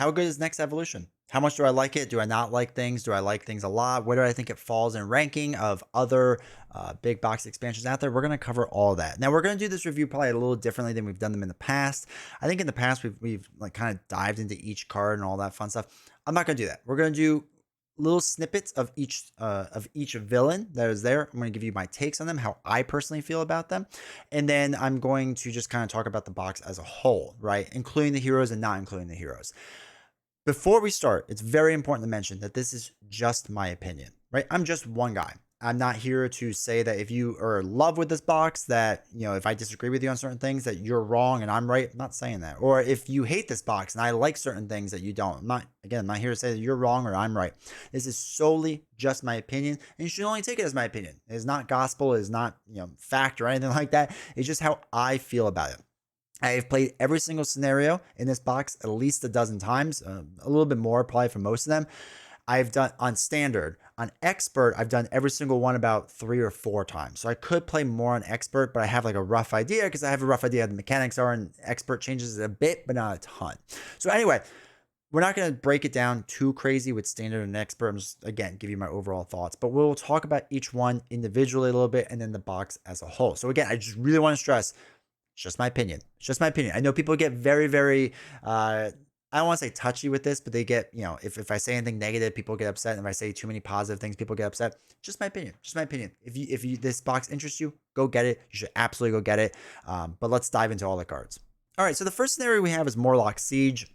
how good is next evolution? How much do I like it? Do I not like things? Do I like things a lot? Where do I think it falls in ranking of other big box expansions out there? We're going to cover all that. Now, we're going to do this review probably a little differently than we've done them in the past. I think in the past, we've like kind of dived into each card and all that fun stuff. I'm not going to do that. We're going to do little snippets of each villain that is there. I'm going to give you my takes on them, how I personally feel about them, and then I'm going to just kind of talk about the box as a whole, right, including the heroes and not including the heroes. Before we start, it's very important to mention that this is just my opinion, right? I'm just one guy. I'm not here to say that if you are in love with this box, that, you know, if I disagree with you on certain things, that you're wrong and I'm right. I'm not saying that. Or if you hate this box and I like certain things that you don't. I'm not here to say that you're wrong or I'm right. This is solely just my opinion, and you should only take it as my opinion. It is not gospel. It is not, you know, fact or anything like that. It's just how I feel about it. I have played every single scenario in this box at least a dozen times, a little bit more probably for most of them. I've done on standard. On expert, I've done every single one about 3 or 4 times. So I could play more on expert, but I have like a rough idea because I have a rough idea of the mechanics are, and expert changes it a bit, but not a ton. So anyway, we're not going to break it down too crazy with standard and expert. I'm just, again, give you my overall thoughts, but we'll talk about each one individually a little bit and then the box as a whole. So again, I just really want to stress, it's just my opinion. It's just my opinion. I know people get very, very, I don't want to say touchy with this, but they get, you know, if I say anything negative, people get upset. And if I say too many positive things, people get upset. Just my opinion. Just my opinion. If you this box interests you, go get it. You should absolutely go get it. But let's dive into all the cards. All right. So the first scenario we have is Morlock Siege.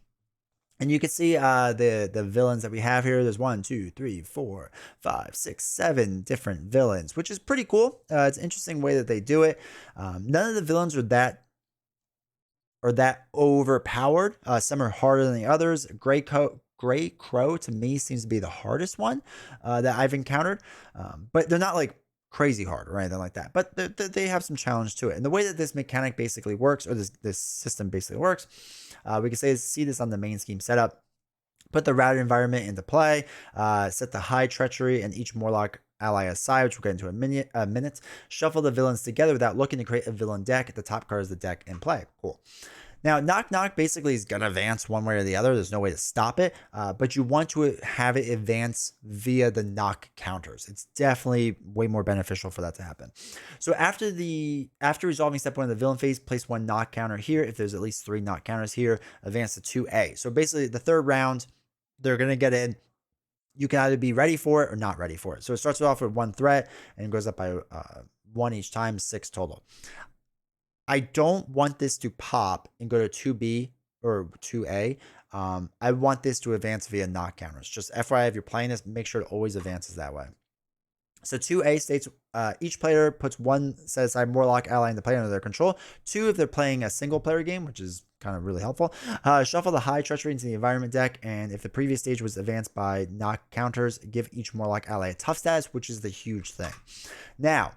And you can see the villains that we have here. There's 1, 2, 3, 4, 5, 6, 7 different villains, which is pretty cool. It's an interesting way that they do it. None of the villains are that overpowered. Some are harder than the others. Grey Crow to me seems to be the hardest one that I've encountered, but they're not like crazy hard or anything like that. But they have some challenge to it. And the way that this mechanic basically works, or this system basically works, we can see this on the main scheme setup. Put the routed environment into play. Set the high treachery and each Morlock ally aside, which we'll get into a minute. Shuffle the villains together without looking to create a villain deck. The top card is the deck in play. Cool. Now, Knock Knock basically is going to advance one way or the other. There's no way to stop it, but you want to have it advance via the knock counters. It's definitely way more beneficial for that to happen. So after resolving step 1 of the villain phase, place 1 knock counter here. If there's at least 3 knock counters here, advance to 2A. So basically, the third round, they're going to get in. You can either be ready for it or not ready for it. So it starts off with 1 threat and goes up by 1 each time, 6 total. I don't want this to pop and go to 2B or 2A. I want this to advance via knock counters. Just FYI, if you're playing this, make sure it always advances that way. So 2A states each player puts 1 set aside Morlock ally in the player under their control. 2 if they're playing a single player game, which is kind of really helpful. Shuffle the high treachery into the environment deck, and if the previous stage was advanced by knock counters, give each Morlock ally a tough status, which is the huge thing. Now,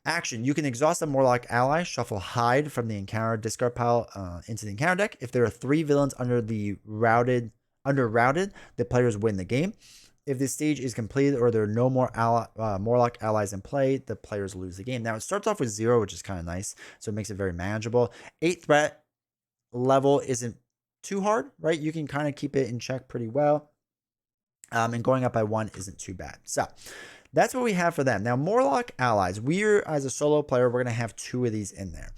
action. You can exhaust a Morlock ally, shuffle hide from the encounter discard pile into the encounter deck. If there are 3 villains under routed, the players win the game. If this stage is completed or there are no more Morlock allies in play, the players lose the game. Now, it starts off with 0, which is kind of nice, so it makes it very manageable. 8 threat level isn't too hard, right? You can kind of keep it in check pretty well. And going up by 1 isn't too bad. So that's what we have for them. Now, Morlock allies. As a solo player, we're going to have 2 of these in there.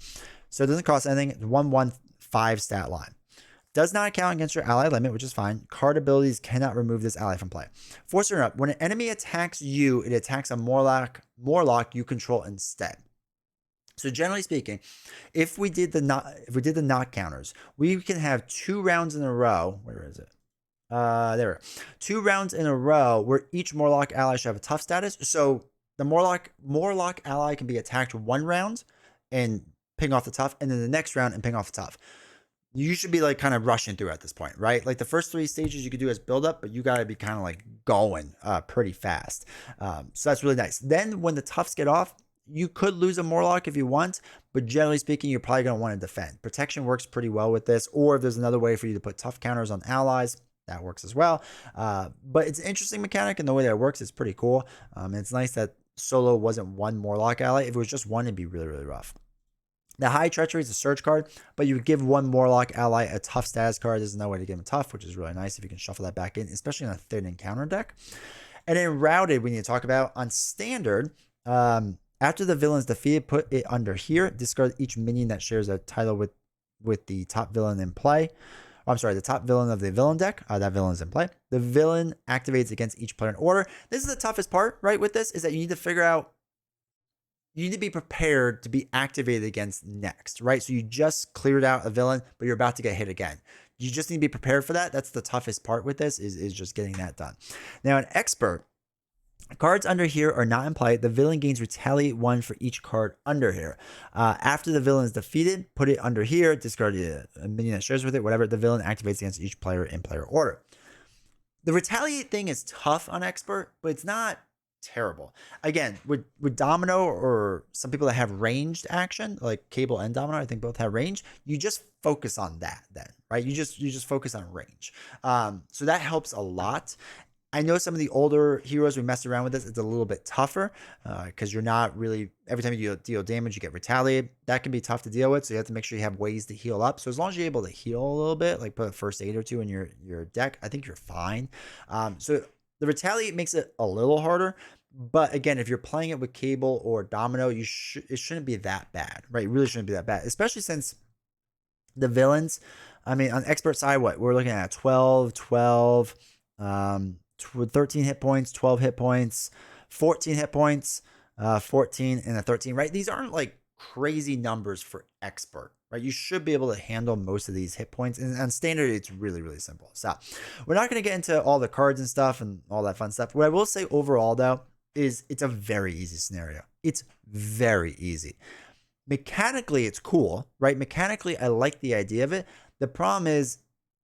So it doesn't cost anything. It's 1/1/5 stat line. Does not count against your ally limit, which is fine. Card abilities cannot remove this ally from play. Force interrupt. When an enemy attacks you, it attacks a Morlock you control instead. So generally speaking, if we did the knock counters, we can have 2 rounds in a row. Where is it? There we go. 2 rounds in a row where each Morlock ally should have a tough status. So the Morlock ally can be attacked 1 round and ping off the tough, and then the next round and ping off the tough. You should be like kind of rushing through at this point, right? Like the first 3 stages you could do as build up, but you got to be kind of like going pretty fast. So that's really nice. Then when the toughs get off, you could lose a Morlock if you want, but generally speaking, you're probably going to want to defend. Protection works pretty well with this, or if there's another way for you to put tough counters on allies, that works as well. But it's an interesting mechanic, and the way that it works is pretty cool. It's nice that solo wasn't 1 Morlock ally. If it was just 1, it'd be really, really rough. The High Treachery is a surge card, but you would give one Morlock ally a tough status card. There's no way to give him tough, which is really nice if you can shuffle that back in, especially on a thin encounter deck. And then Routed, we need to talk about on standard. After the villain's defeated, put it under here. Discard each minion that shares a title with the top villain in play. I'm sorry, the top villain of the villain deck. That villain is in play. The villain activates against each player in order. This is the toughest part, right, with this, is that you need to figure out, you need to be prepared to be activated against next, right? So you just cleared out a villain, but you're about to get hit again. You just need to be prepared for that. That's the toughest part with this, is just getting that done. Now, an expert, cards under here are not in play. The villain gains retaliate 1 for each card under here. After the villain is defeated, put it under here, discard a minion that shares with it, whatever. The villain activates against each player in player order. The retaliate thing is tough on expert, but it's not terrible. Again, with Domino or some people that have ranged action, like Cable and Domino, I think both have range. You just focus on that then, right? You just focus on range. So that helps a lot. I know some of the older heroes, we messed around with this. It's a little bit tougher because you're not really, every time you deal damage, you get retaliated. That can be tough to deal with. So you have to make sure you have ways to heal up. So as long as you're able to heal a little bit, like put a first aid or two in your deck, I think you're fine. So the retaliate makes it a little harder. But again, if you're playing it with Cable or Domino, it shouldn't be that bad, right? It really shouldn't be that bad, especially since the villains, I mean, on expert side, what we're looking at 12, 13 hit points, 12 hit points, 14 hit points, 14 and a 13, right? These aren't like crazy numbers for expert, right? You should be able to handle most of these hit points. And on standard, it's really, really simple. So we're not going to get into all the cards and stuff and all that fun stuff. What I will say overall, though, is it's a very easy scenario. It's very easy. Mechanically, it's cool, right? Mechanically, I like the idea of it. The problem is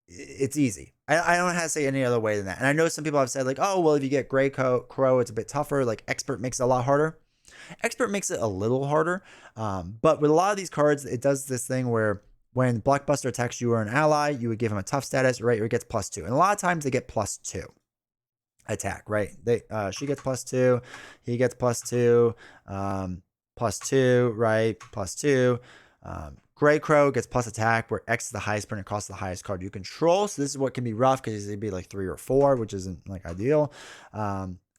it's easy. I don't know how to say any other way than that. And I know some people have said like, oh, well, if you get Grey Crow, it's a bit tougher. Like expert makes it a lot harder. Expert makes it a little harder. But with a lot of these cards, it does this thing where when Blockbuster attacks you or an ally, you would give him a tough status, right? Or it gets +2. And a lot of times they get +2 attack, right? She gets +2, he gets +2, +2, right? +2. Grey Crow gets plus attack, where X is the highest print and costs the highest card you control. So this is what can be rough because it'd be like 3 or 4, which isn't like ideal.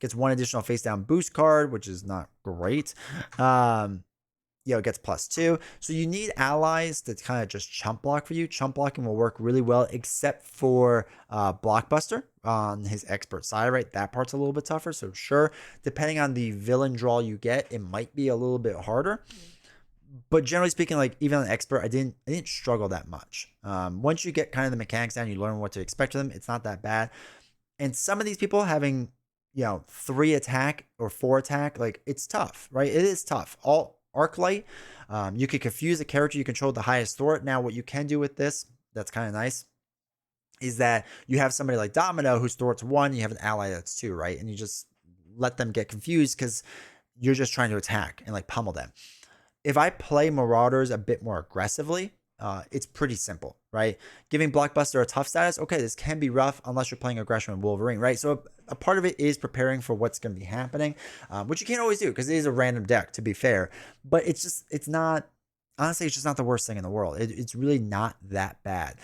Gets 1 additional face down boost card, which is not great. It gets +2. So you need allies that kind of just chump block for you. Chump blocking will work really well, except for Blockbuster on his expert side, right? That part's a little bit tougher. So sure, depending on the villain draw you get, it might be a little bit harder. But generally speaking, like even on expert, I didn't struggle that much. Once you get kind of the mechanics down, you learn what to expect of them. It's not that bad. And some of these people having, 3 attack or 4 attack, like it's tough, right? It is tough. All Arclight, you could confuse a character you control the highest thwart. Now, what you can do with this, that's kind of nice, is that you have somebody like Domino who's thwarts 1, you have an ally that's 2, right? And you just let them get confused because you're just trying to attack and like pummel them. If I play Marauders a bit more aggressively, it's pretty simple, right? Giving Blockbuster a tough status, okay, this can be rough unless you're playing Aggression and Wolverine, right? So a part of it is preparing for what's going to be happening, which you can't always do because it is a random deck, to be fair. But it's not, honestly, it's just not the worst thing in the world. It's really not that bad.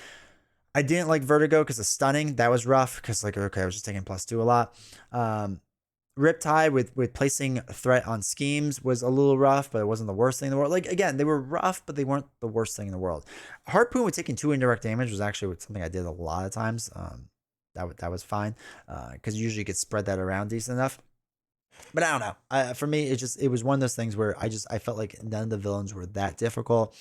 I didn't like Vertigo because of stunning. That was rough because, like, okay, I was just taking +2 a lot. Riptide with placing a threat on schemes was a little rough, but it wasn't the worst thing in the world. Like, again, they were rough, but they weren't the worst thing in the world. Harpoon with taking 2 indirect damage was actually something I did a lot of times. That was fine because you usually get spread that around decent enough. But I don't know. For me, it was one of those things where I felt like none of the villains were that difficult.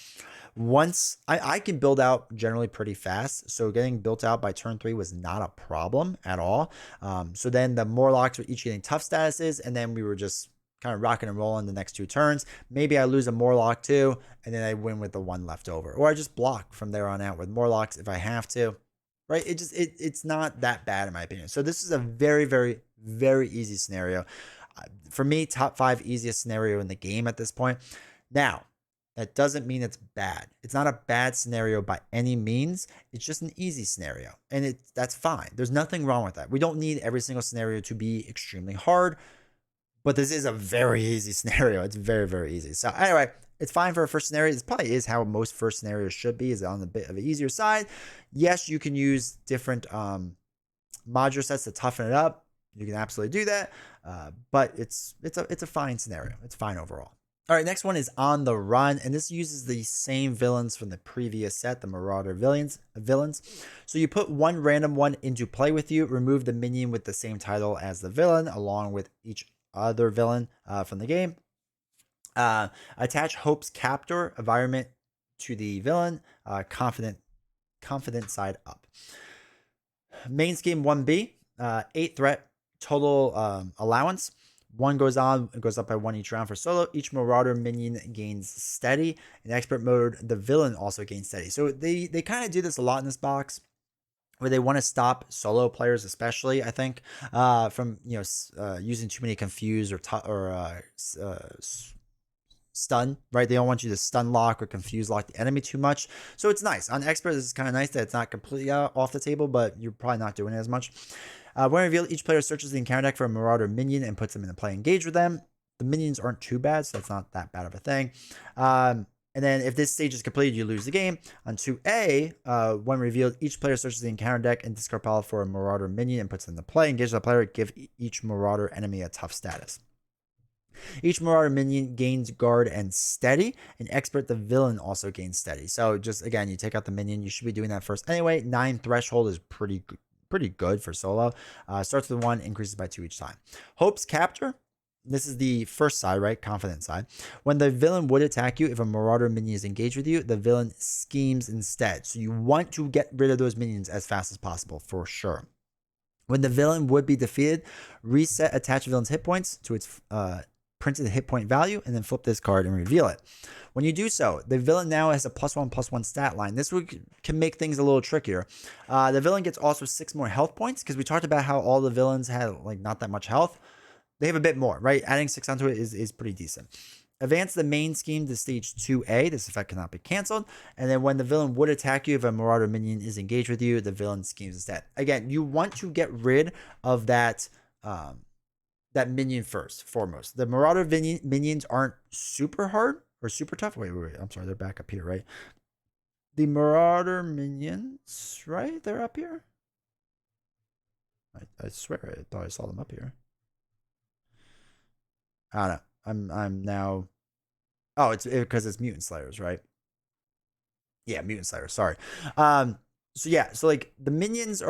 Once I can build out generally pretty fast, so getting built out by turn 3 was not a problem at all. So then the Morlocks were each getting tough statuses, and then we were just kind of rocking and rolling the next 2 turns. Maybe I lose a Morlock too, and then I win with the 1 left over, or I just block from there on out with Morlocks if I have to. Right? It's not that bad in my opinion. So this is a very, very, very easy scenario. For me, top 5 easiest scenario in the game at this point. Now, that doesn't mean it's bad. It's not a bad scenario by any means. It's just an easy scenario. And that's fine. There's nothing wrong with that. We don't need every single scenario to be extremely hard. But this is a very easy scenario. It's very, very easy. So anyway, It's fine for a first scenario. This probably is how most first scenarios should be, is on the bit of an easier side. Yes, you can use different modular sets to toughen it up. You can absolutely do that, but it's a fine scenario. It's fine overall. All right, next one is On the Run, and this uses the same villains from the previous set, the Marauder villains. So you put one random one into play with you, remove the minion with the same title as the villain, along with each other villain from the game. Attach Hope's captor environment to the villain, confident side up. Main scheme 1B, 8 threat total allowance. One goes up by 1 each round for solo. Each Marauder minion gains steady. In expert mode, the villain also gains steady. So they kind of do this a lot in this box, where they want to stop solo players, especially, I think, from using too many confuse or stun, right? They don't want you to stun lock or confuse lock the enemy too much. So it's nice. On expert, this is kind of nice that it's not completely off the table, but you're probably not doing it as much. When revealed, each player searches the encounter deck for a Marauder minion and puts them into play. Engage with them. The minions aren't too bad, so that's not that bad of a thing. And then if this stage is completed, you lose the game. On 2A, when revealed, each player searches the encounter deck and discard pile for a Marauder minion and puts them into play. Engage the player, give each Marauder enemy a tough status. Each Marauder minion gains guard and steady. In expert, the villain also gains steady. So just, again, you take out the minion. You should be doing that first anyway. 9 threshold is pretty good for solo. Starts with 1, increases by 2 each time. Hope's captor. This is the first side, right? Confident side. When the villain would attack you, if a Marauder minion is engaged with you, the villain schemes instead. So you want to get rid of those minions as fast as possible, for sure. When the villain would be defeated, reset attached villain's hit points to its printed hit point value, and then flip this card and reveal it. When you do so, the villain now has a +1/+1 stat line. This can make things a little trickier. The villain gets also 6 more health points, because we talked about how all the villains had like not that much health. They have a bit more, right? Adding 6 onto it is pretty decent. Advance the main scheme to stage 2A. This effect cannot be canceled. And then when the villain would attack you, if a Marauder minion is engaged with you, the villain schemes instead. Again, you want to get rid of that that minion foremost. The Marauder minions aren't super hard or super tough. Wait. I'm sorry, they're back up here, right? The Marauder minions, right? They're up here. I swear, I thought I saw them up here. I don't know. I'm now. Oh, it's because it's Mutant Slayers, right? Yeah, Mutant Slayers. Sorry. So like the minions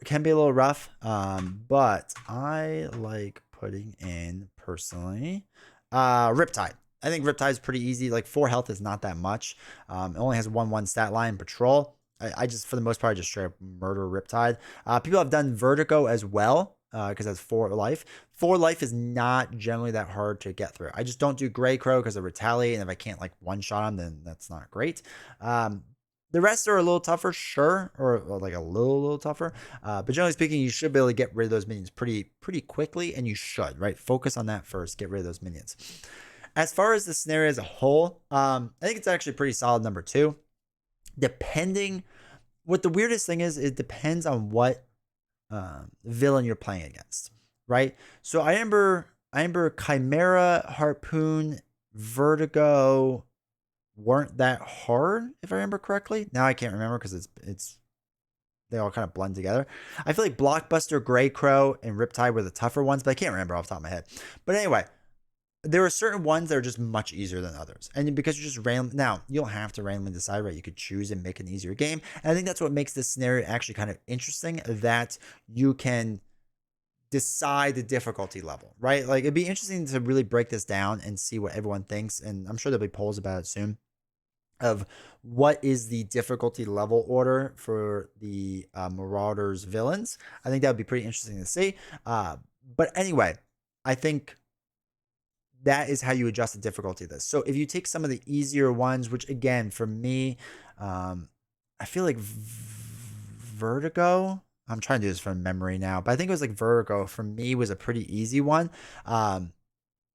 can be a little rough. But I like putting in personally Riptide. I think Riptide is pretty easy. Like 4 health is not that much. It only has 1/1 stat line. Patrol. I just, for the most part, just straight up murder Riptide. People have done Vertigo as well, because that's 4 life. 4 life is not generally that hard to get through. I just don't do Grey Crow because of Retaliate, and if I can't like one-shot him, then that's not great. The rest are a little tougher, sure, or like a little tougher. But generally speaking, you should be able to get rid of those minions pretty quickly, and you should, right? Focus on that first. Get rid of those minions. As far as the scenario as a whole, I think it's actually pretty solid number 2. What the weirdest thing is, it depends on what villain you're playing against, right? So I remember Chimera, Harpoon, Vertigo weren't that hard, if I remember correctly. Now I can't remember because they all kind of blend together. I feel like Blockbuster, Grey Crow, and Riptide were the tougher ones, but I can't remember off the top of my head. But anyway, there are certain ones that are just much easier than others. And because you're just random, now you don't have to randomly decide, right? You could choose and make an easier game. And I think that's what makes this scenario actually kind of interesting, that you can decide the difficulty level, right? Like it'd be interesting to really break this down and see what everyone thinks. And I'm sure there'll be polls about it soon, of what is the difficulty level order for the Marauders villains. I think that would be pretty interesting to see. But anyway, I think that is how you adjust the difficulty of this. So if you take some of the easier ones, which again, for me, I feel like Vertigo, I'm trying to do this from memory now, but I think it was like Vertigo for me was a pretty easy one.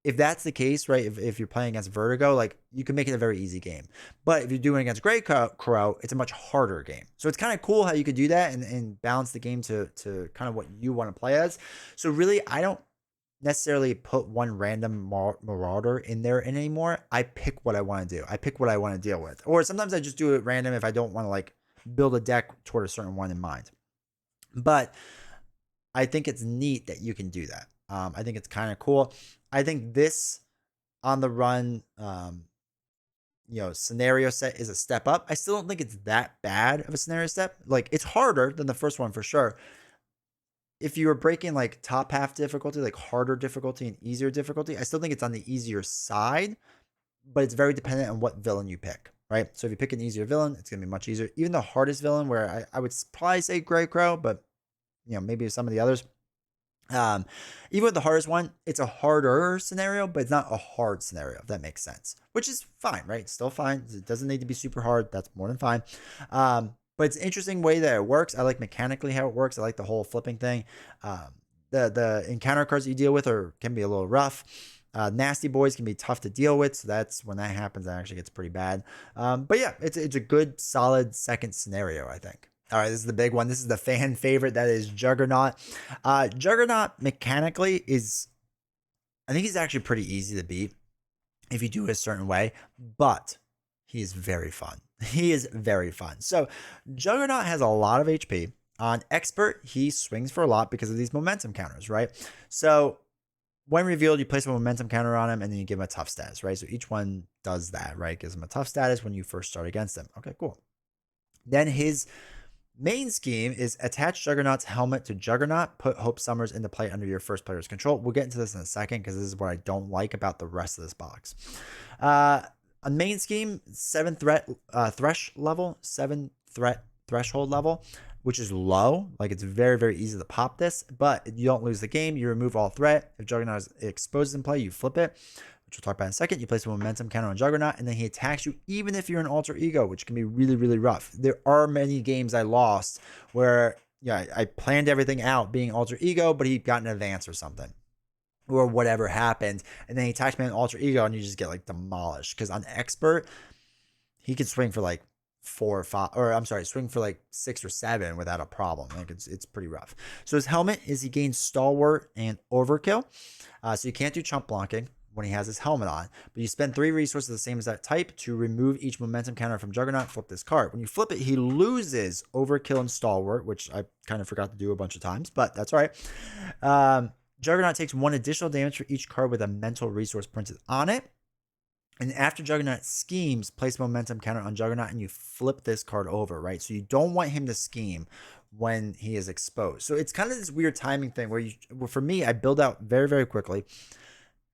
If that's the case, right, if you're playing against Vertigo, like you can make it a very easy game. But if you're doing it against Grey Crow, it's a much harder game. So it's kind of cool how you could do that and balance the game to kind of what you want to play as. So really, I don't necessarily put one random marauder in there anymore. I pick what I want to do. I pick what I want to deal with. Or sometimes I just do it random if I don't want to like build a deck toward a certain one in mind. But I think it's neat that you can do that. I think it's kind of cool. I think this on the run, scenario set is a step up. I still don't think it's that bad of a scenario step. Like, it's harder than the first one for sure. If you were breaking like top half difficulty, like harder difficulty and easier difficulty, I still think it's on the easier side, but it's very dependent on what villain you pick, right? So if you pick an easier villain, it's going to be much easier. Even the hardest villain, where I would probably say Grey Crow, but maybe some of the others. Even with the hardest one, it's a harder scenario, but it's not a hard scenario, if that makes sense, which is fine, right? It's still fine. It doesn't need to be super hard. That's more than fine. But it's an interesting way that it works. I like mechanically how it works. I like the whole flipping thing. The encounter cards you deal with can be a little rough. Nasty boys can be tough to deal with, so that's when that happens. That actually gets pretty bad. But yeah, it's a good, solid second scenario, I think. All right, this is the big one. This is the fan favorite. That is Juggernaut. Juggernaut mechanically I think he's actually pretty easy to beat if you do it a certain way, but he is very fun. He is very fun. So Juggernaut has a lot of HP. On Expert, he swings for a lot because of these momentum counters, right? So when revealed, you place a momentum counter on him and then you give him a tough status, right? So each one does that, right? Gives him a tough status when you first start against him. Okay, cool. Then his main scheme is attach Juggernaut's helmet to Juggernaut, put Hope Summers into play under your first player's control. We'll get into this in a second because this is what I don't like about the rest of this box. On main scheme, 7 threat threshold level, which is low. Like, it's very, very easy to pop this, but you don't lose the game. You remove all threat. If Juggernaut is exposed in play, you flip it, which we'll talk about in a second. You place a momentum counter on Juggernaut, and then he attacks you even if you're an alter ego, which can be really, really rough. There are many games I lost where, I planned everything out being alter ego, but he got an advance or something, or whatever happened, and then he attacks me on alter ego, and you just get like demolished. Because on Expert, he could swing for like 4 or 5, or I'm sorry, swing for like 6 or 7 without a problem. Like, it's pretty rough. So his helmet is he gains Stalwart and Overkill. So you can't do chump blocking when he has his helmet on, but you spend 3 resources the same as that type to remove each momentum counter from Juggernaut. Flip this card. When you flip it, he loses Overkill and Stalwart, which I kind of forgot to do a bunch of times, but that's all right. Juggernaut takes 1 additional damage for each card with a mental resource printed on it. And after Juggernaut schemes, place a momentum counter on Juggernaut and you flip this card over, right? So you don't want him to scheme when he is exposed. So it's kind of this weird timing thing where for me, I build out very, very quickly,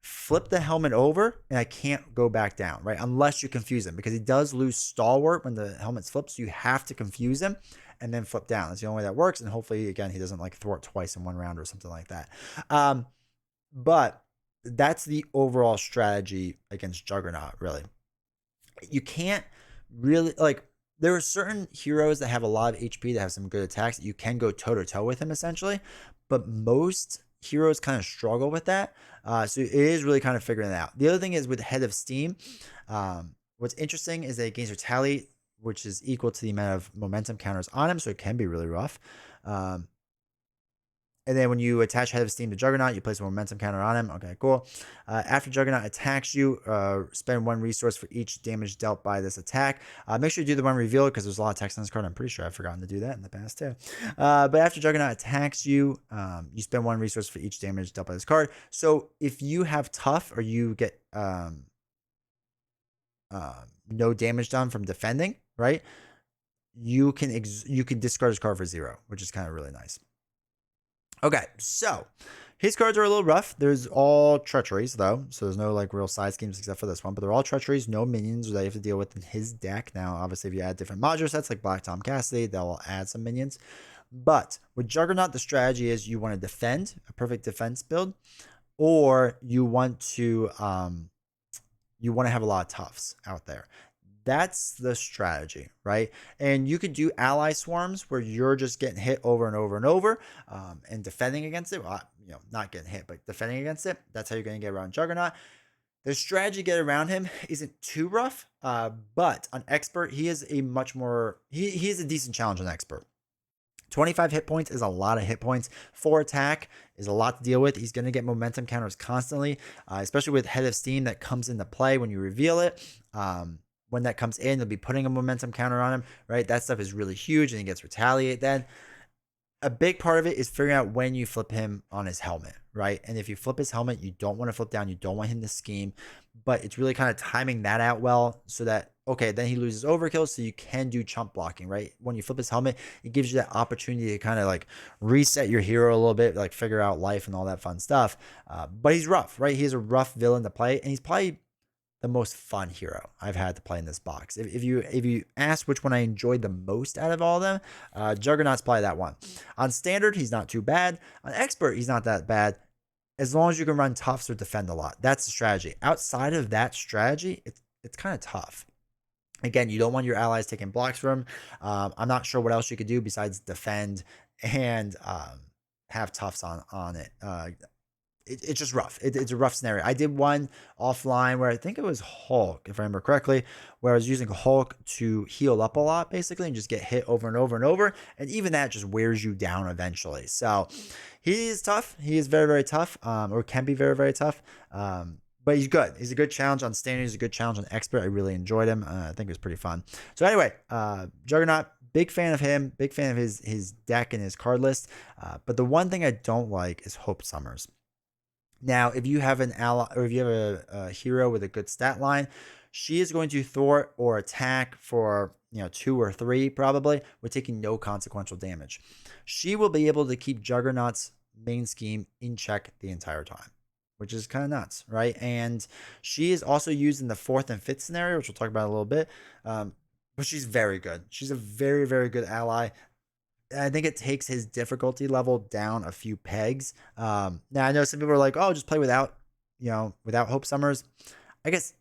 flip the helmet over, and I can't go back down, right? Unless you confuse him, because he does lose Stalwart when the helmet flips. So you have to confuse him and then flip down. That's the only way that works. And hopefully, again, he doesn't like thwart twice in one round or something like that. But that's the overall strategy against Juggernaut, really. You can't really, like, there are certain heroes that have a lot of HP that have some good attacks that you can go toe-to-toe with him, essentially. But most heroes kind of struggle with that. So it is really kind of figuring it out. The other thing is with Head of Steam, what's interesting is that it gains Retaliate, which is equal to the amount of momentum counters on him, so it can be really rough. And then when you attach Head of Steam to Juggernaut, you place a momentum counter on him. Okay, cool. After Juggernaut attacks you, spend 1 resource for each damage dealt by this attack. Make sure you do the one reveal because there's a lot of text on this card. I'm pretty sure I've forgotten to do that in the past too. But after Juggernaut attacks you, you spend 1 resource for each damage dealt by this card. So if you have tough or you get no damage done from defending, right? You can discard his card for 0, which is kind of really nice. Okay, so his cards are a little rough. There's all treacheries, though, so there's no like real side schemes except for this one, but they're all treacheries, no minions that you have to deal with in his deck. Now, obviously, if you add different modular sets like Black Tom Cassidy, they'll add some minions. But with Juggernaut, the strategy is you want to defend, a perfect defense build, or you want to have a lot of toughs out there. That's the strategy, right? And you could do ally swarms where you're just getting hit over and over and over and defending against it. Well, not getting hit, but defending against it. That's how you're going to get around Juggernaut. The strategy to get around him isn't too rough, but on Expert, he is a much more, he is a decent challenge on Expert. 25 hit points is a lot of hit points. 4 attack is a lot to deal with. He's going to get momentum counters constantly, especially with Head of Steam that comes into play when you reveal it. When that comes in, you'll be putting a momentum counter on him, right? That stuff is really huge, and he gets retaliate then. A big part of it is figuring out when you flip him on his helmet, right? And if you flip his helmet, you don't want to flip down. You don't want him to scheme, but it's really kind of timing that out well so that, okay, then he loses overkill, so you can do chump blocking, right? When you flip his helmet, it gives you that opportunity to kind of like reset your hero a little bit, like figure out life and all that fun stuff. But he's rough, right? He's a rough villain to play, and he's probably the most fun hero I've had to play in this box. If you ask which one I enjoyed the most out of all of them, Juggernaut's probably that one. On standard, he's not too bad. On expert, he's not that bad. As long as you can run toughs or defend a lot, that's the strategy. Outside of that strategy, it's kind of tough. Again, you don't want your allies taking blocks from him. I'm not sure what else you could do besides defend and have toughs on it. It's just rough. It's a rough scenario. I did one offline where I think it was Hulk, if I remember correctly, where I was using Hulk to heal up a lot, basically, and just get hit over and over and over. And even that just wears you down eventually. So he is tough. He is very, very tough, or can be very, very tough. But he's good. He's a good challenge on standard. He's a good challenge on expert. I really enjoyed him. I think it was pretty fun. So anyway, Juggernaut, big fan of him. Big fan of his deck and his card list. But the one thing I don't like is Hope Summers. Now, if you have an ally or if you have a hero with a good stat line, she is going to thwart or attack for 2 or 3 probably with taking no consequential damage. She will be able to keep Juggernaut's main scheme in check the entire time, which is kind of nuts, right? And she is also used in the 4th and 5th scenario, which we'll talk about in a little bit. But she's very good. She's a very, very good ally. I think it takes his difficulty level down a few pegs. Now I know some people are like, "Oh, just play without Hope Summers." I guess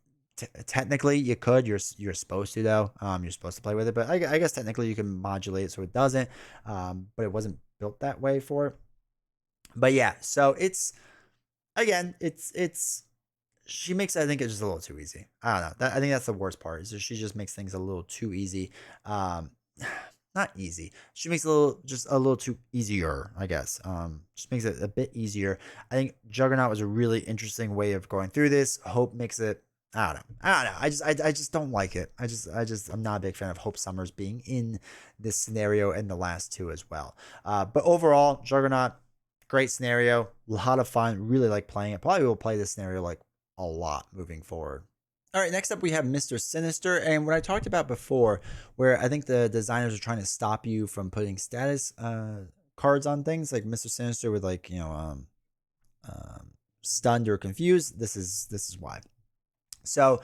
technically you could. You're supposed to though. You're supposed to play with it, but I guess technically you can modulate it so it doesn't. But it wasn't built that way for it. But yeah, so it's she makes it, I think it's just a little too easy. I don't know. I think that's the worst part. Is that she just makes things a little too easy. Not easy. She makes it just a little too easier, I guess. Just makes it a bit easier. I think Juggernaut was a really interesting way of going through this. Hope makes it. I don't know. I just don't like it. I'm not a big fan of Hope Summers being in this scenario and the last 2 as well. But overall, Juggernaut, great scenario, a lot of fun. Really like playing it. Probably will play this scenario like a lot moving forward. All right, next up we have Mr. Sinister, and what I talked about before, where I think the designers are trying to stop you from putting status cards on things, like Mr. Sinister with like stunned or confused. This is why. So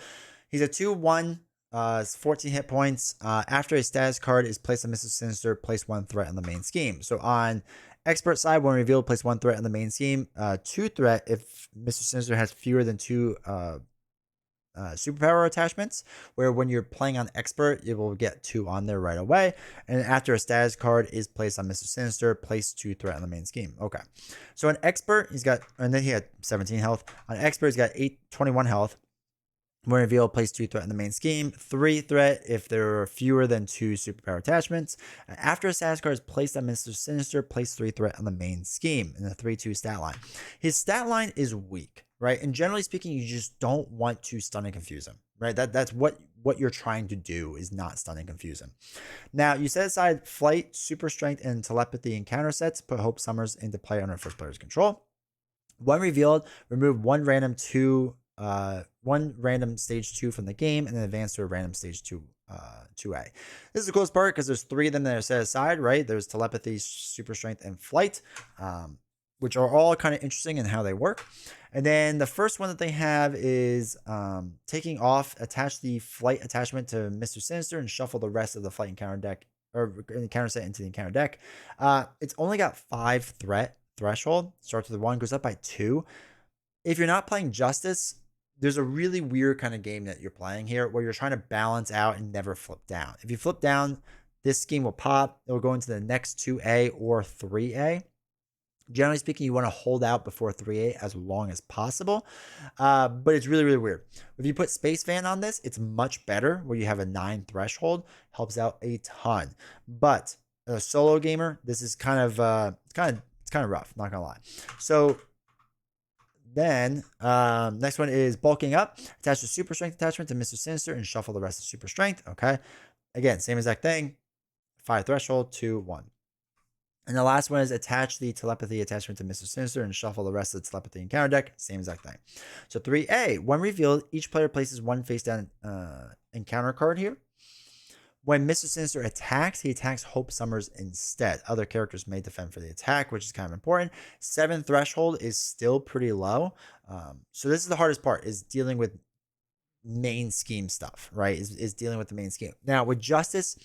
he's a 2/1, 14 hit points. After a status card is placed on Mr. Sinister, place 1 threat on the main scheme. So on expert side, when revealed, place 1 threat on the main scheme. 2 threat if Mr. Sinister has fewer than 2 superpower attachments, where when you're playing on expert, it will get 2 on there right away. And after a status card is placed on Mr. Sinister, place 2 threat on the main scheme. Okay. So on expert, he's got, and then he had 17 health. On expert, he's got 21 health. When revealed, place 2 threat in the main scheme. 3 threat if there are fewer than 2 superpower attachments. After a status card is placed on Mr. Sinister, place 3 threat on the main scheme in the 3/2 stat line. His stat line is weak, right? And generally speaking, you just don't want to stun and confuse him, right? That's what you're trying to do, is not stun and confuse him. Now, you set aside flight, super strength, and telepathy and counter sets. Put Hope Summers into play under first player's control. When revealed, remove one random stage 2 from the game and then advance to a random stage 2A. This is the coolest part because there's 3 of them that are set aside, right? There's telepathy, super strength, and flight, which are all kind of interesting in how they work. And then the first one that they have is taking off, attach the flight attachment to Mr. Sinister and shuffle the rest of the flight and counter deck or counter set into the encounter deck. It's only got 5 threat threshold. Starts with 1, goes up by 2. If you're not playing Justice, there's a really weird kind of game that you're playing here where you're trying to balance out and never flip down. If you flip down, this scheme will pop. It will go into the next 2A or 3A. Generally speaking, you want to hold out before 3A as long as possible. But it's really, really weird. If you put Space Fan on this, it's much better where you have a 9 threshold. Helps out a ton. But a solo gamer, this is kind of it's kind of rough, not gonna lie. So then next one is bulking up. Attach the super strength attachment to Mr. Sinister and shuffle the rest of super strength. Okay. Again, same exact thing. 5 threshold, 2, 1. And the last one is attach the telepathy attachment to Mr. Sinister and shuffle the rest of the telepathy encounter deck. Same exact thing. So 3A, when revealed, each player places one face down encounter card here. When Mr. Sinister attacks, he attacks Hope Summers instead. Other characters may defend for the attack, which is kind of important. 7 threshold is still pretty low. So this is the hardest part, is dealing with main scheme stuff, right? Is dealing with the main scheme. Now, with Justice,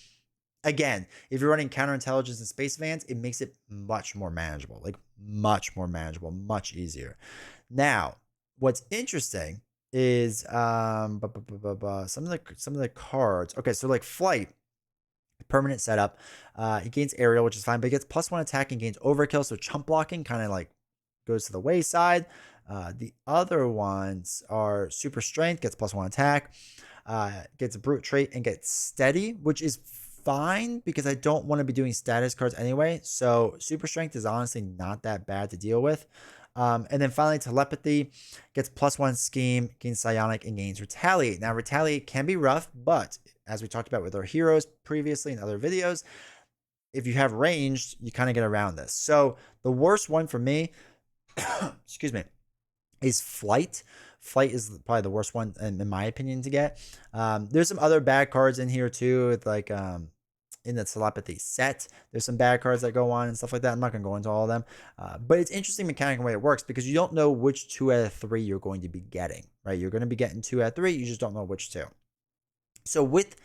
again, if you're running counterintelligence and space vans, it makes it much more manageable, like much more manageable, much easier. Now, what's interesting is some of the cards. Okay, so like Flight, permanent setup. He gains aerial, which is fine, but he gets +1 attack and gains overkill. So chump blocking kind of like goes to the wayside. The other ones are super strength, gets +1 attack, gets a brute trait and gets steady, which is fine because I don't want to be doing status cards anyway. So super strength is honestly not that bad to deal with. And then finally, telepathy gets +1 scheme, gains psionic, and gains retaliate. Now, retaliate can be rough, but as we talked about with our heroes previously in other videos, if you have ranged, you kind of get around this. So the worst one for me, excuse me, is Flight. Flight is probably the worst one in my opinion to get. There's some other bad cards in here too, with like in the telepathy set, there's some bad cards that go on and stuff like that. I'm not going to go into all of them, but it's interesting mechanic and way it works because you don't know which 2 out of 3 you're going to be getting, right? You're going to be getting 2 out of 3, you just don't know which 2. So with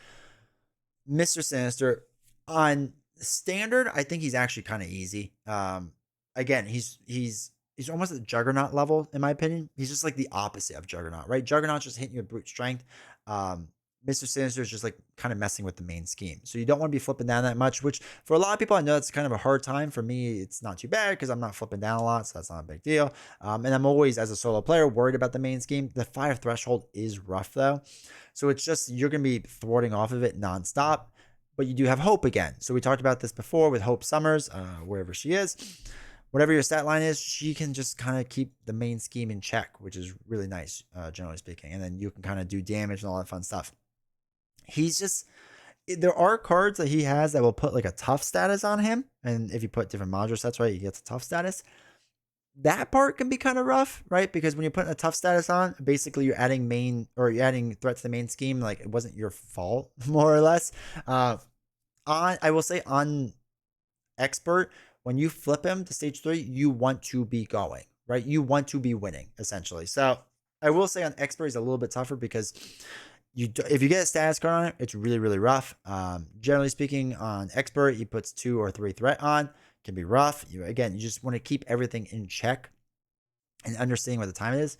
Mr. Sinister on standard, I think he's actually kind of easy. Again, he's almost at Juggernaut level in my opinion. He's just like the opposite of Juggernaut, right? Juggernaut's just hitting you with brute strength. Mr. Sinister is just like kind of messing with the main scheme. So you don't want to be flipping down that much, which for a lot of people, I know that's kind of a hard time. For me, it's not too bad because I'm not flipping down a lot, so that's not a big deal. And I'm always, as a solo player, worried about the main scheme. The 5 threshold is rough though. So it's just, you're going to be thwarting off of it nonstop, but you do have Hope again. So we talked about this before with Hope Summers, wherever she is. Whatever your stat line is, she can just kind of keep the main scheme in check, which is really nice, generally speaking. And then you can kind of do damage and all that fun stuff. He's just, there are cards that he has that will put like a tough status on him. And if you put different module sets, right, you get the tough status. That part can be kind of rough, right? Because when you're putting a tough status on, basically you're adding you're adding threat to the main scheme. Like it wasn't your fault, more or less. I will say on expert, when you flip him to stage 3, you want to be going, right? You want to be winning essentially. So I will say on expert, he's a little bit tougher because if you get a status card on it, it's really, really rough. Generally speaking, on expert, he puts 2 or 3 threat on. Can be rough. You just want to keep everything in check and understanding what the time it is.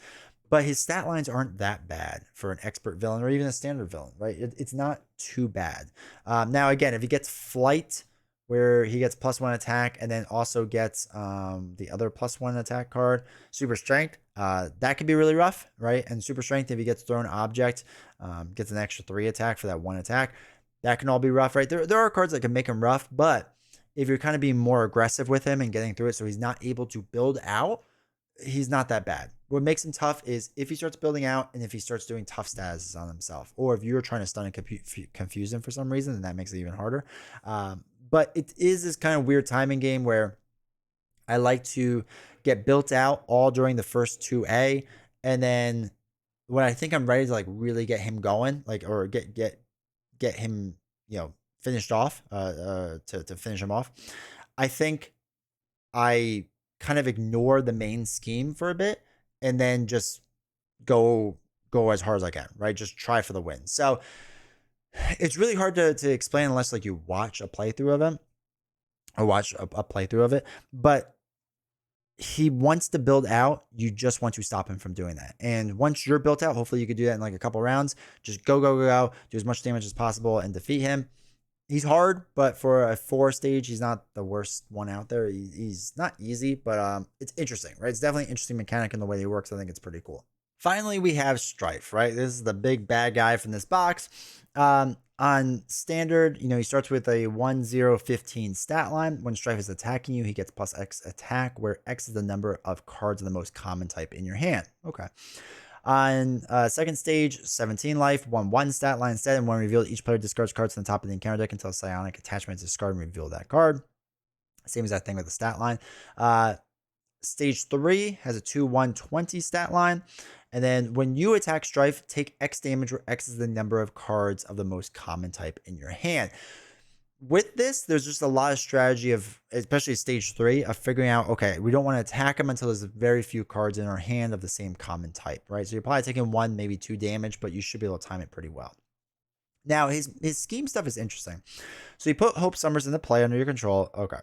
But his stat lines aren't that bad for an expert villain or even a standard villain, right? It's not too bad. Now, again, if he gets Flight, where he gets +1 attack and then also gets the other +1 attack card, super strength, that can be really rough, right? And super strength, if he gets thrown object, gets an extra 3 attack for that 1 attack, that can all be rough, right? There are cards that can make him rough, but if you're kind of being more aggressive with him and getting through it so he's not able to build out, he's not that bad. What makes him tough is if he starts building out and if he starts doing tough statuses on himself, or if you're trying to stun and confuse him for some reason, then that makes it even harder. But it is this kind of weird timing game where I like to get built out all during the first 2A, and then when I think I'm ready to like really get him going, like, or get him, finished off, to finish him off, I think I kind of ignore the main scheme for a bit and then just go as hard as I can, right? Just try for the win. So it's really hard to explain unless like you watch a playthrough of him or watch a playthrough of it. But he wants to build out. You just want to stop him from doing that. And once you're built out, hopefully you could do that in like a couple rounds. Just go, do as much damage as possible and defeat him. He's hard, but for a 4 stage, he's not the worst one out there. He's not easy, but it's interesting, right? It's definitely an interesting mechanic in the way he works. I think it's pretty cool. Finally, we have Strife, right? This is the big bad guy from this box. On standard, he starts with a 1-0-15 stat line. When Strife is attacking you, he gets plus X attack, where X is the number of cards of the most common type in your hand. Okay. On second stage, 17 life, 1-1 stat line instead, and when revealed, each player discards cards from the top of the encounter deck until psionic attachment is discarded and reveal that card. Same as that thing with the stat line. Stage 3 has a 2-1-20 stat line. And then when you attack Strife, take X damage, where X is the number of cards of the most common type in your hand. With this, there's just a lot of strategy of, especially stage 3, of figuring out, okay, we don't want to attack him until there's very few cards in our hand of the same common type, right? So you're probably taking 1, maybe 2 damage, but you should be able to time it pretty well. Now, his scheme stuff is interesting. So you put Hope Summers into play under your control. Okay.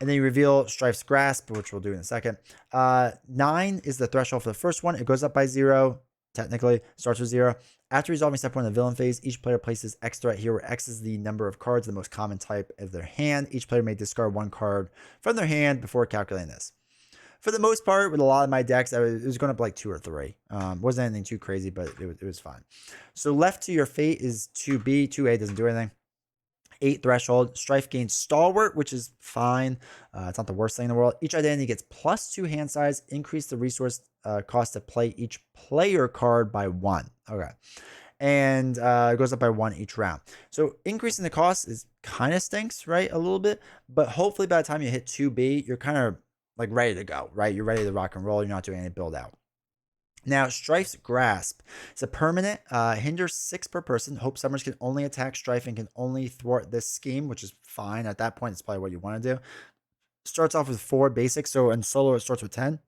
And then you reveal Strife's Grasp, which we'll do in a second. 9 is the threshold for the first one. It goes up by 0, technically. Starts with 0. After resolving step 1 in the villain phase, each player places X threat here, where X is the number of cards, the most common type of their hand. Each player may discard 1 card from their hand before calculating this. For the most part, with a lot of my decks, it was going up like 2 or 3. Wasn't anything too crazy, but it was fine. So left to your fate is 2B. 2A doesn't do anything. 8 threshold. Strife gains Stalwart, which is fine. It's not the worst thing in the world. Each identity gets +2 hand size. Increase the resource cost to play each player card by 1. Okay. And it goes up by 1 each round. So increasing the cost is kind of stinks, right? A little bit. But hopefully by the time you hit 2B, you're kind of like ready to go, right? You're ready to rock and roll. You're not doing any build out. Now, Strife's Grasp. It's a permanent, hinders 6 per person. Hope Summers can only attack Strife and can only thwart this scheme, which is fine. At that point, it's probably what you want to do. Starts off with 4 basic, so in solo, it starts with 10.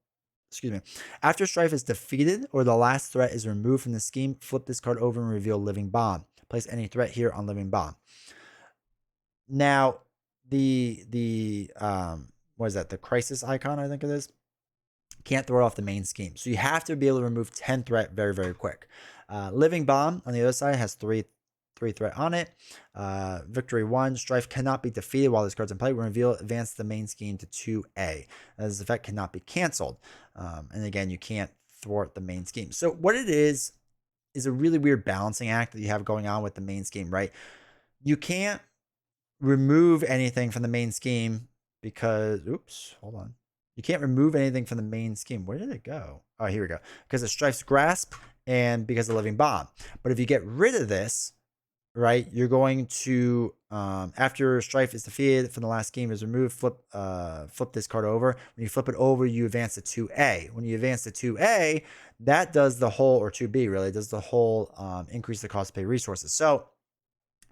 Excuse me. After Strife is defeated or the last threat is removed from the scheme, flip this card over and reveal Living Bomb. Place any threat here on Living Bomb. Now, what is that? The Crisis icon, I think it is. Can't throw it off the main scheme. So you have to be able to remove 10 threat very, very quick. Living Bomb on the other side has 3 threat on it. Victory 1. Strife cannot be defeated while this card's in play. When revealed, advance the main scheme to 2A. This effect cannot be canceled. And again, you can't thwart the main scheme. So what it is a really weird balancing act that you have going on with the main scheme, right? You can't remove anything from the main scheme because, oops, hold on. You can't remove anything from the main scheme. Where did it go? Oh, here we go. Because of Strife's Grasp and because of Living Bomb. But if you get rid of this, right, you're going to, after Strife is defeated from the last scheme is removed, flip this card over. When you flip it over, you advance to 2A. When you advance to 2A, that does the whole, or 2B really, does the whole increase the cost to pay resources. So,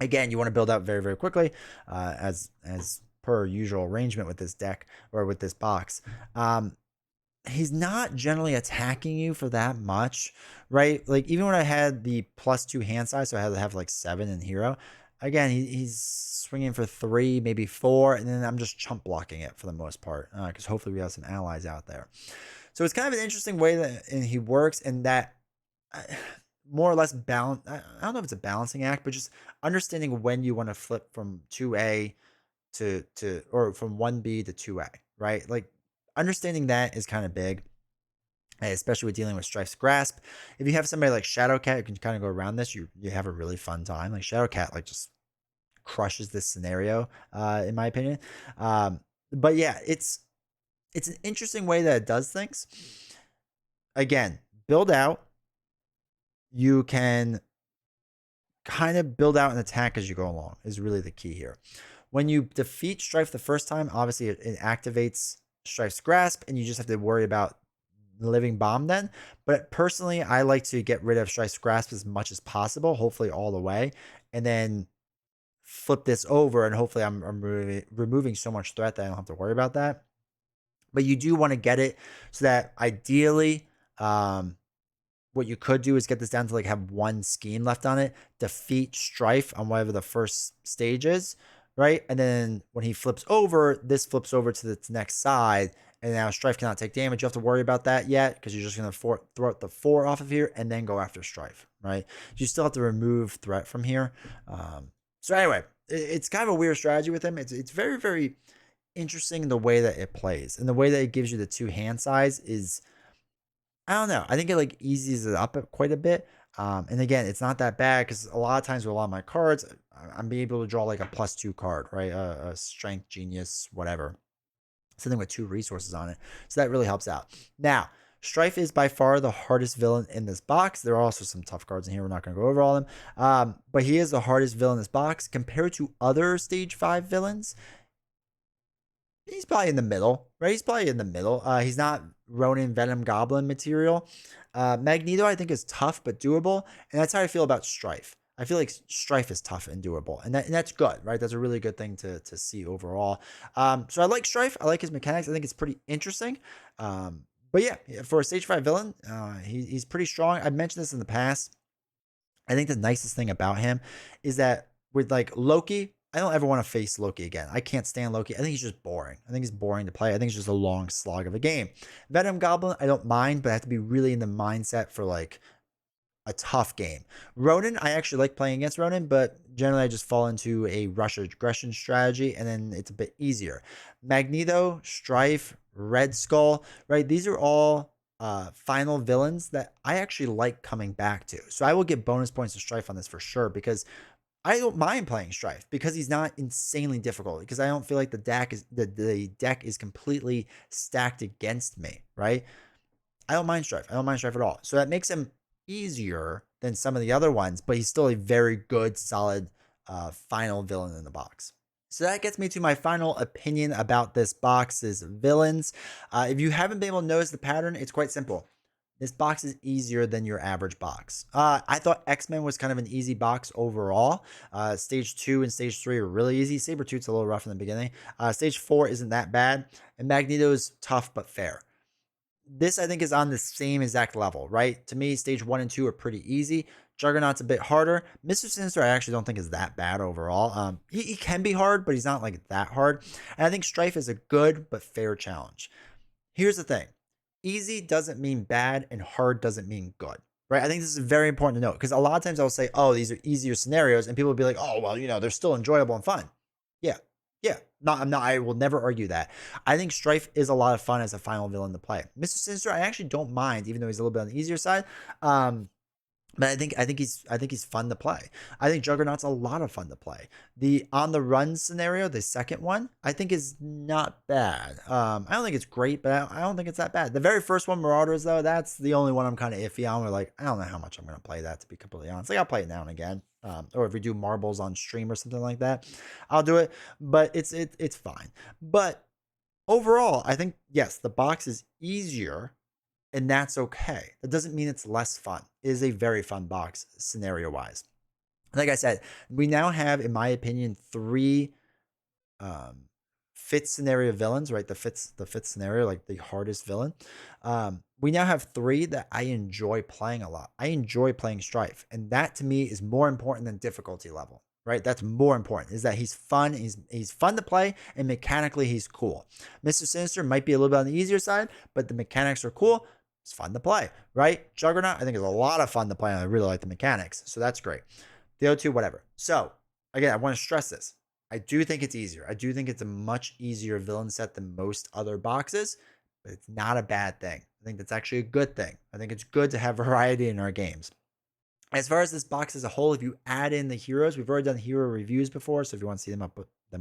again, you want to build out very, very quickly as per usual arrangement with this deck or with this box. He's not generally attacking you for that much, right? Like even when I had the +2 hand size, so I had to have like 7 in hero. Again, he's swinging for 3, maybe 4, and then I'm just chump blocking it for the most part because hopefully we have some allies out there. So it's kind of an interesting way that he works, and that more or less balance. I don't know if it's a balancing act, but just understanding when you want to flip from 2A or from 1B to 2A, right? Like understanding that is kind of big, especially with dealing with Strife's Grasp. If you have somebody like Shadowcat, you can kind of go around this. You have a really fun time. Like Shadowcat, like just crushes this scenario, in my opinion. But yeah, it's an interesting way that it does things. Again, build out. You can kind of build out an attack as you go along is really the key here. When you defeat Strife the first time, obviously it activates Strife's Grasp, and you just have to worry about Living Bomb then. But personally, I like to get rid of Strife's Grasp as much as possible, hopefully all the way, and then flip this over, and hopefully I'm removing so much threat that I don't have to worry about that. But you do want to get it so that ideally, what you could do is get this down to like have 1 scheme left on it, defeat Strife on whatever the first stage is, right? And then when he flips over, this flips over to the next side, and now Strife cannot take damage. You have to worry about that yet because you're just going to throw out the 4 off of here and then go after Strife, right? You still have to remove threat from here. So anyway, it's kind of a weird strategy with him. It's very, very interesting the way that it plays, and the way that it gives you the 2 hand size is, I don't know. I think it like eases it up quite a bit. And again, it's not that bad because a lot of times with a lot of my cards, I'm being able to draw like a +2 card, right? A strength, genius, whatever. Something with 2 resources on it. So that really helps out. Now, Strife is by far the hardest villain in this box. There are also some tough cards in here. We're not going to go over all of them. But he is the hardest villain in this box compared to other stage 5 villains. He's probably in the middle, right? He's probably in the middle. He's not Ronin Venom Goblin material. Magneto, I think, is tough but doable, and that's how I feel about Strife. I feel like Strife is tough and doable, and that's good, right? That's a really good thing to see overall. So I like Strife. I like his mechanics. I think it's pretty interesting. But yeah, for a stage 5 villain, he's pretty strong. I've mentioned this in the past. I think the nicest thing about him is that with like Loki, I don't ever want to face Loki again. I can't stand Loki. I think he's just boring. I think he's boring to play. I think it's just a long slog of a game. Venom Goblin, I don't mind, but I have to be really in the mindset for like a tough game. Ronin, I actually like playing against Ronin, but generally I just fall into a rush aggression strategy and then it's a bit easier. Magneto, Strife, Red Skull, right? These are all final villains that I actually like coming back to. So I will get bonus points to Strife on this for sure because I don't mind playing Strife because he's not insanely difficult because I don't feel like the deck is completely stacked against me, right? I don't mind Strife. I don't mind Strife at all. So that makes him easier than some of the other ones, but he's still a very good, solid final villain in the box. So that gets me to my final opinion about this box's villains. If you haven't been able to notice the pattern, it's quite simple. This box is easier than your average box. I thought X-Men was kind of an easy box overall. Stage 2 and Stage 3 are really easy. Sabretooth's a little rough in the beginning. Stage 4 isn't that bad. And Magneto is tough but fair. This, I think, is on the same exact level, right? To me, Stage 1 and 2 are pretty easy. Juggernaut's a bit harder. Mr. Sinister, I actually don't think is that bad overall. He can be hard, but he's not like that hard. And I think Strife is a good but fair challenge. Here's the thing. Easy doesn't mean bad and hard doesn't mean good, right? I think this is very important to note because a lot of times I'll say, oh, these are easier scenarios and people will be like, oh, well, they're still enjoyable and fun. Yeah. Yeah. I will never argue that. I think Strife is a lot of fun as a final villain to play. Mr. Sinister, I actually don't mind, even though he's a little bit on the easier side. But I think he's fun to play. I think Juggernaut's a lot of fun to play. The on the run scenario, the second one, I think is not bad. I don't think it's great, but I don't think it's that bad. The very first one, Marauders, though, that's the only one I'm kind of iffy on. We're like, I don't know how much I'm gonna play that, to be completely honest. Like I'll play it now and again. Or if we do marbles on stream or something like that, I'll do it. But it's fine. But overall, I think yes, the box is easier and that's okay. That doesn't mean it's less fun. It is a very fun box scenario wise. Like I said, we now have, in my opinion, 3 fit scenario villains, right? The fifth scenario, like the hardest villain. We now have 3 that I enjoy playing a lot. I enjoy playing Strife, and that to me is more important than difficulty level, right? That's more important. Is that he's fun, he's fun to play, and mechanically he's cool. Mr. Sinister might be a little bit on the easier side, but the mechanics are cool. It's fun to play, right? Juggernaut, I think is a lot of fun to play, and I really like the mechanics, so that's great. The O2, whatever. So again, I want to stress this. I do think it's easier. I do think it's a much easier villain set than most other boxes, but it's not a bad thing. I think that's actually a good thing. I think it's good to have variety in our games. As far as this box as a whole, if you add in the heroes, we've already done hero reviews before, so if you want to see them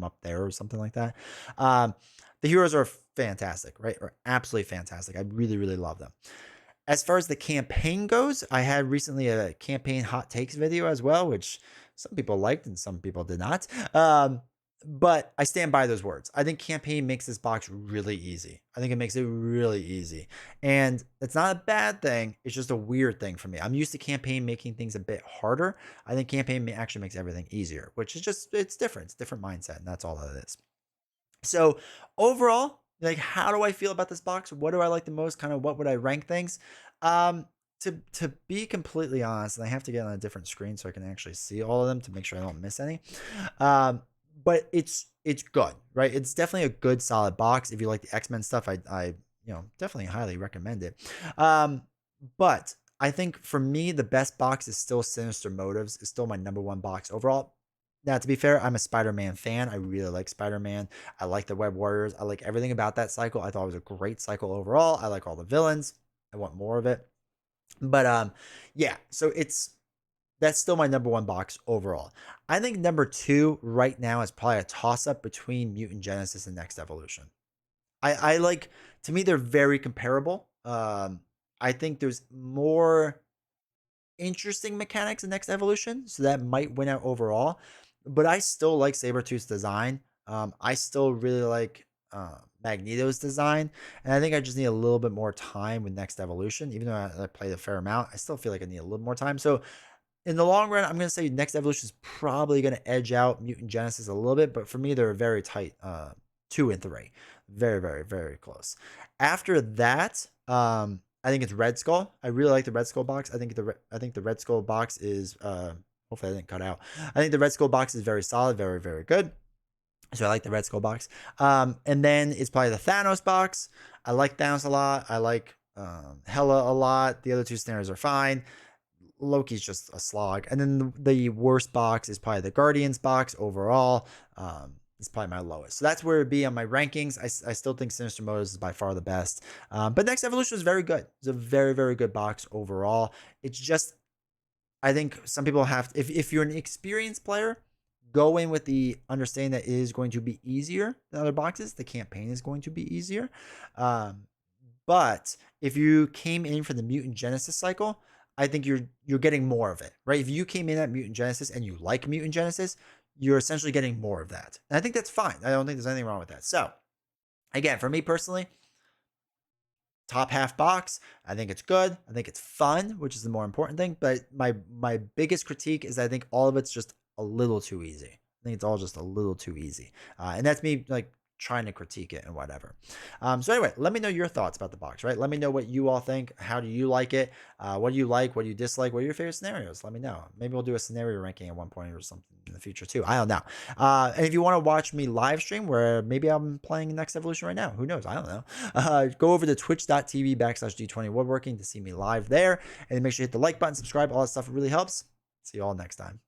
up there or something like that. The heroes are fantastic, right? Are absolutely fantastic. I really, really love them. As far as the campaign goes, I had recently a campaign hot takes video as well, which some people liked and some people did not. But I stand by those words. I think campaign makes this box really easy. I think it makes it really easy. And it's not a bad thing. It's just a weird thing for me. I'm used to campaign making things a bit harder. I think campaign actually makes everything easier, which is just, it's different. It's a different mindset. And that's all that it is. So overall, like, how do I feel about this box? What do I like the most? Kind of what would I rank things? To be completely honest, and I have to get on a different screen so I can actually see all of them to make sure I don't miss any. But it's good, right? It's definitely a good solid box. If you like the X-Men stuff, I definitely highly recommend it. But I think for me, the best box is still Sinister Motives. It's still my #1 box overall. Now, to be fair, I'm a Spider-Man fan. I really like Spider-Man. I like the Web Warriors. I like everything about that cycle. I thought it was a great cycle overall. I like all the villains. I want more of it. But yeah, so that's still my number one box overall. I think number two right now is probably a toss up between Mutant Genesis and Next Evolution. I like, to me they're very comparable. I think there's more interesting mechanics in Next Evolution, so that might win out overall. But I still like Sabretooth's design. I still really like Magneto's design, and I think I just need a little bit more time with Next Evolution. Even though I played a fair amount, I still feel like I need a little more time. So in the long run, I'm going to say Next Evolution is probably going to edge out Mutant Genesis a little bit, but for me, they're very tight, 2 and 3, very, very, very close. After that, I think it's Red Skull. I really like the Red Skull box. I think the Red Skull box is hopefully I didn't cut out. I think the Red Skull box is very solid, very, very good. So I like the Red Skull box. And then it's probably the Thanos box. I like Thanos a lot. I like Hela a lot. The other two snares are fine. Loki's just a slog. And then the worst box is probably the Guardians box overall. It's probably my lowest. So that's where it'd be on my rankings. I still think Sinister Motors is by far the best. But Next Evolution is very good. It's a very, very good box overall. It's just, I think some people have, if you're an experienced player, go in with the understanding that it is going to be easier than other boxes. The campaign is going to be easier. But if you came in for the Mutant Genesis cycle, I think you're getting more of it, right? If you came in at Mutant Genesis and you like Mutant Genesis, you're essentially getting more of that. And I think that's fine. I don't think there's anything wrong with that. So, again, for me personally, top half box, I think it's good. I think it's fun, which is the more important thing. But my biggest critique is I think all of it's just a little too easy. I think it's all just a little too easy. And that's me like trying to critique it and whatever. So anyway, let me know your thoughts about the box, right? Let me know what you all think. How do you like it? What do you like? What do you dislike? What are your favorite scenarios? Let me know. Maybe we'll do a scenario ranking at one point or something in the future too. I don't know. And if you want to watch me live stream where maybe I'm playing Next Evolution right now, who knows? I don't know. Go over to twitch.tv/D20 Woodworking to see me live there. And make sure you hit the like button, subscribe, all that stuff. It really helps. See you all next time.